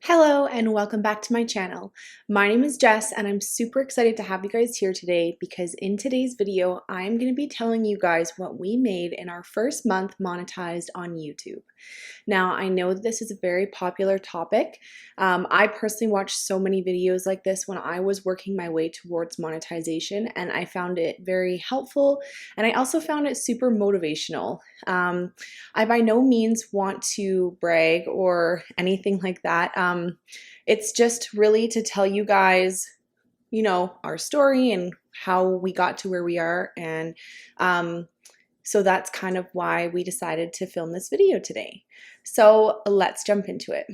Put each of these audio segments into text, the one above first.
Hello and welcome back to my channel. My name is Jess and I'm super excited to have you guys here today because in today's video I'm going to be telling you guys what we made in our first month monetized on YouTube. Now I know this is a very popular topic. I personally watched so many videos like this when I was working my way towards monetization, and I found it very helpful, and I also found it super motivational. I by no means want to brag or anything like that. It's just really to tell you guys, our story and how we got to where we are. And so that's kind of why we decided to film this video today. So let's jump into it.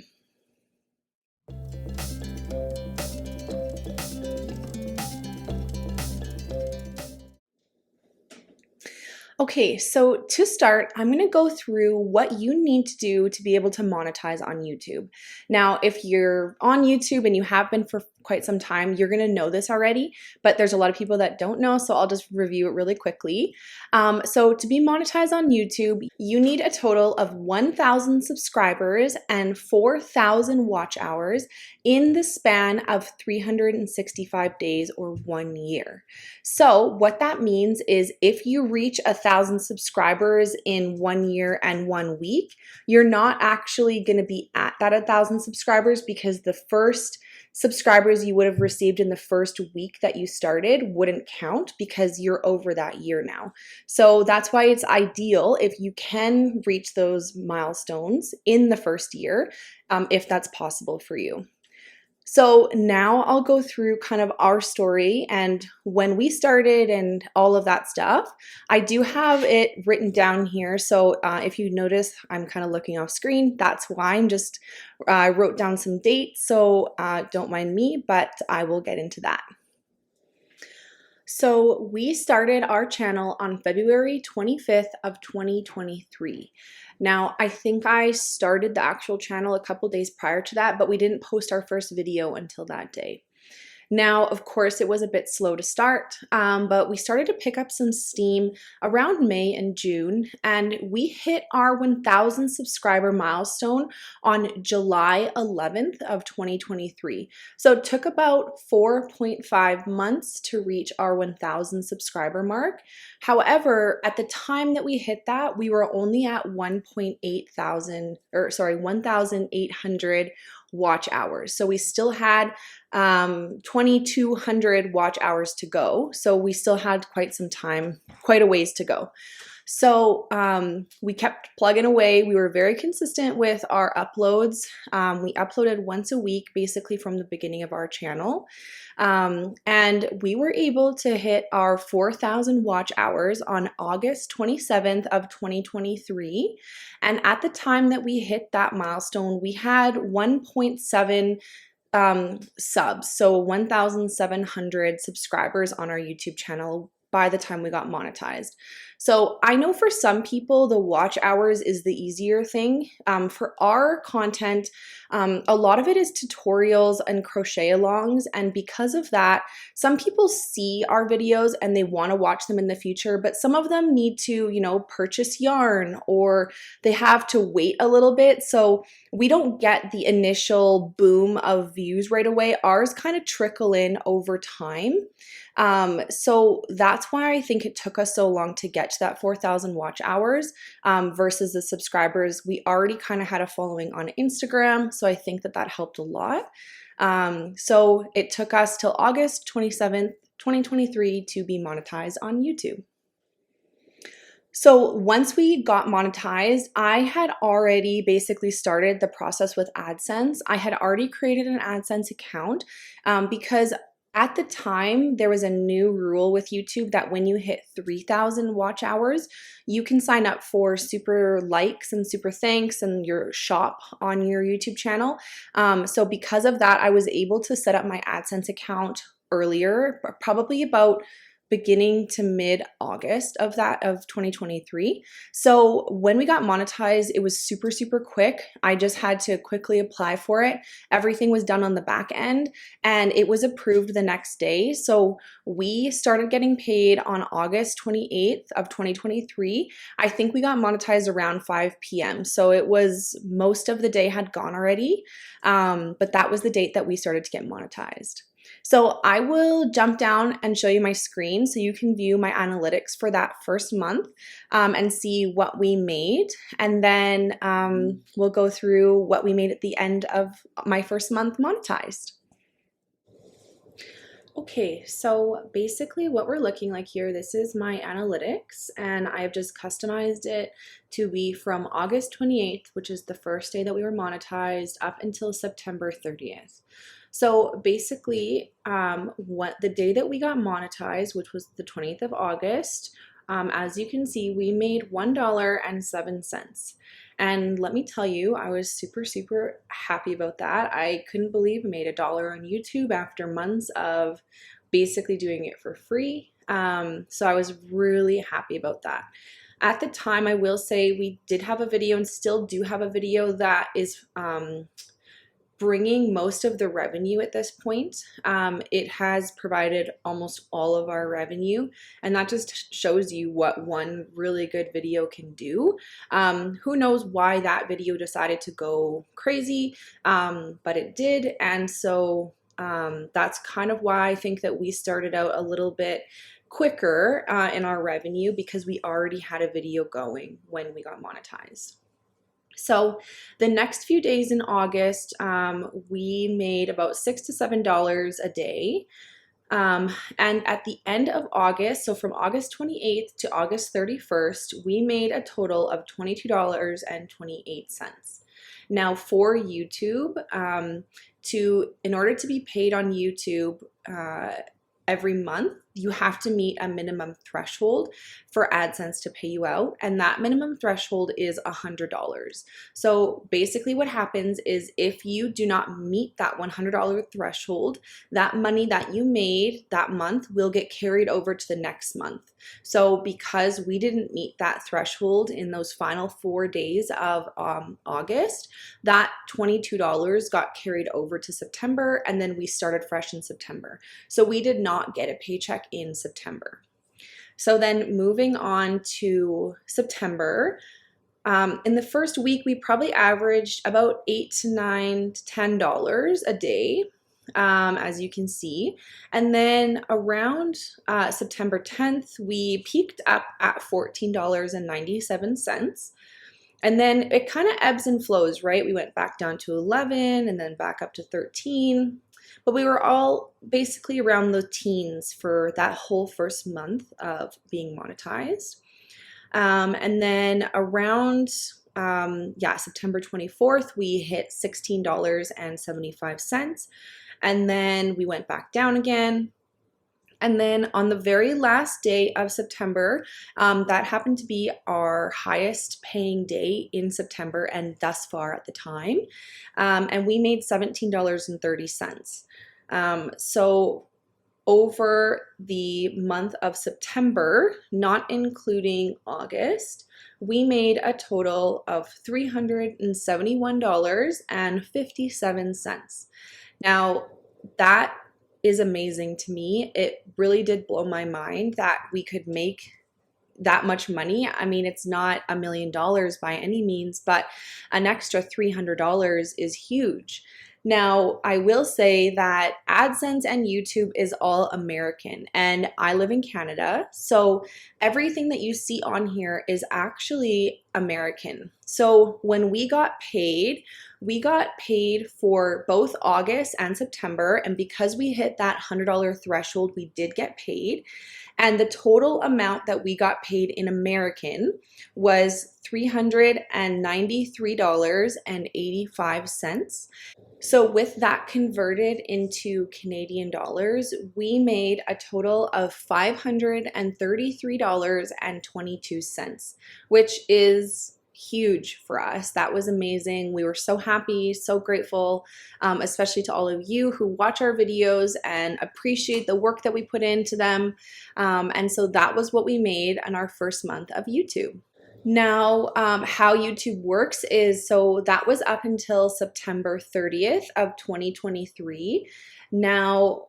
Okay, so to start, I'm going to go through what you need to do to be able to monetize on YouTube. Now, if you're on YouTube and you have been for quite some time, you're going to know this already, but there's a lot of people that don't know, so I'll just review it really quickly. So to be monetized on YouTube, you need a total of 1,000 subscribers and 4,000 watch hours in the span of 365 days or 1 year. So what that means is if you reach 1,000 subscribers in 1 year and 1 week, you're not actually going to be at that 1,000 subscribers because the first subscribers you would have received in the first week that you started wouldn't count because you're over that year now. So that's why it's ideal if you can reach those milestones in the first year, if that's possible for you. So now I'll go through kind of our story and when we started and all of that stuff. I do have it written down here. So if you notice, I'm kind of looking off screen. That's why I wrote down some dates. So don't mind me, but I will get into that. So we started our channel on February 25th of 2023. Now, I think I started the actual channel a couple days prior to that, but we didn't post our first video until that day. Now, of course, it was a bit slow to start, but we started to pick up some steam around May and June, and we hit our 1,000 subscriber milestone on July 11th of 2023. So it took about 4.5 months to reach our 1,000 subscriber mark. However, at the time that we hit that, we were only at 1,800 watch hours. So we still had 2,200 watch hours to go. So we still had quite some time, quite a ways to go. So we kept plugging away. We were very consistent with our uploads. We uploaded once a week, basically from the beginning of our channel. And we were able to hit our 4,000 watch hours on August 27th of 2023. And at the time that we hit that milestone, we had 1.7 subs, so 1,700 subscribers on our YouTube channel by the time we got monetized. So I know for some people the watch hours is the easier thing. For our content, a lot of it is tutorials and crochet alongs, and because of that, some people see our videos and they want to watch them in the future, but some of them need to, purchase yarn or they have to wait a little bit. So we don't get the initial boom of views right away. Ours kind of trickle in over time. So that's why I think it took us so long to get to that 4,000 watch hours versus the subscribers. We already kind of had a following on Instagram, so I think that helped a lot. So it took us till August 27th, 2023 to be monetized on YouTube. So once we got monetized, I had already basically started the process with AdSense. I had already created an AdSense account because at the time, there was a new rule with YouTube that when you hit 3,000 watch hours, you can sign up for super likes and super thanks and your shop on your YouTube channel. So because of that, I was able to set up my AdSense account earlier, probably about beginning to mid-August of 2023. So when we got monetized, it was super, super quick. I just had to quickly apply for it. Everything was done on the back end and it was approved the next day. So we started getting paid on August 28th of 2023. I think we got monetized around 5 p.m. So it was, most of the day had gone already, but that was the date that we started to get monetized. So I will jump down and show you my screen so you can view my analytics for that first month and see what we made. And then we'll go through what we made at the end of my first month monetized. Okay, so basically what we're looking like here, this is my analytics, and I've just customized it to be from August 28th, which is the first day that we were monetized, up until September 30th. So basically, what the day that we got monetized, which was the 20th of August, as you can see, we made $1.07. And let me tell you, I was super, super happy about that. I couldn't believe I made $1 on YouTube after months of basically doing it for free. So I was really happy about that. At the time, I will say we did have a video and still do have a video that is bringing most of the revenue at this point. It has provided almost all of our revenue, and that just shows you what one really good video can do. Who knows why that video decided to go crazy, but it did, and so that's kind of why I think that we started out a little bit quicker in our revenue, because we already had a video going when we got monetized. So the next few days in August, we made about $6 to $7 a day. And at the end of August, so from August 28th to August 31st, we made a total of $22.28. Now for YouTube, in order to be paid on YouTube every month, you have to meet a minimum threshold for AdSense to pay you out, and that minimum threshold is $100. So basically what happens is if you do not meet that $100 threshold, that money that you made that month will get carried over to the next month. So because we didn't meet that threshold in those final 4 days of August, that $22 got carried over to September, and then we started fresh in September. So we did not get a paycheck in September. So then moving on to September, in the first week, we probably averaged about $8 to $9 to $10 a day, as you can see. And then around September 10th, we peaked up at $14.97. And then it kind of ebbs and flows, right? We went back down to 11 and then back up to 13. But we were all basically around the teens for that whole first month of being monetized. And then around, September 24th, we hit $16.75. And then we went back down again. And then on the very last day of September, that happened to be our highest paying day in September and thus far at the time. And we made $17.30. So over the month of September, not including August, we made a total of $371.57. Now, that is amazing to me. It really did blow my mind that we could make that much money. I mean, it's not $1 million by any means, but an extra $300 is huge. Now, I will say that AdSense and YouTube is all American, and I live in Canada, so everything that you see on here is actually American. So when we got paid for both August and September, and because we hit that $100 threshold, we did get paid. And the total amount that we got paid in American was $393.85. So with that converted into Canadian dollars, we made a total of $533.22, which is huge for us. That was amazing. We were so happy, so grateful, especially to all of you who watch our videos and appreciate the work that we put into them. And so that was what we made in our first month of YouTube. Now, how YouTube works is, so that was up until September 30th of 2023. Now,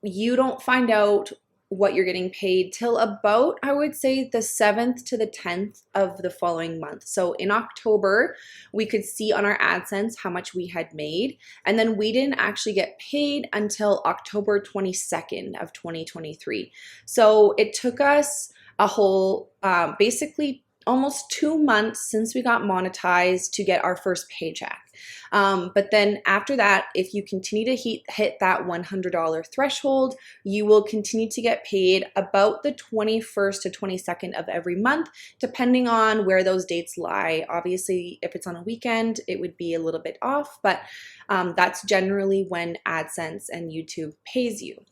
you don't find out what you're getting paid till about, I would say, the 7th to the 10th of the following month. So in October, we could see on our AdSense how much we had made, and then we didn't actually get paid until October 22nd of 2023. So it took us a whole, basically almost 2 months since we got monetized to get our first paycheck. But then after that, if you continue to hit that $100 threshold, you will continue to get paid about the 21st to 22nd of every month, depending on where those dates lie. Obviously, if it's on a weekend, it would be a little bit off, but that's generally when AdSense and YouTube pays you.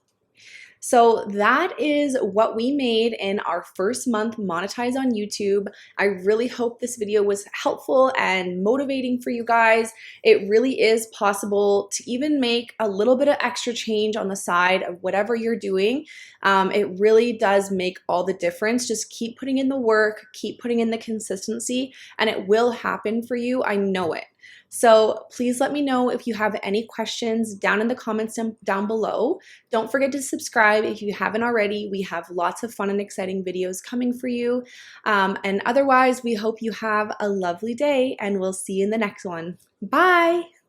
So that is what we made in our first month monetize on YouTube. I really hope this video was helpful and motivating for you guys. It really is possible to even make a little bit of extra change on the side of whatever you're doing. It really does make all the difference. Just keep putting in the work, keep putting in the consistency, and it will happen for you. I know it. So please let me know if you have any questions down in the comments down below. Don't forget to subscribe if you haven't already. We have lots of fun and exciting videos coming for you. And otherwise, we hope you have a lovely day, and we'll see you in the next one. Bye!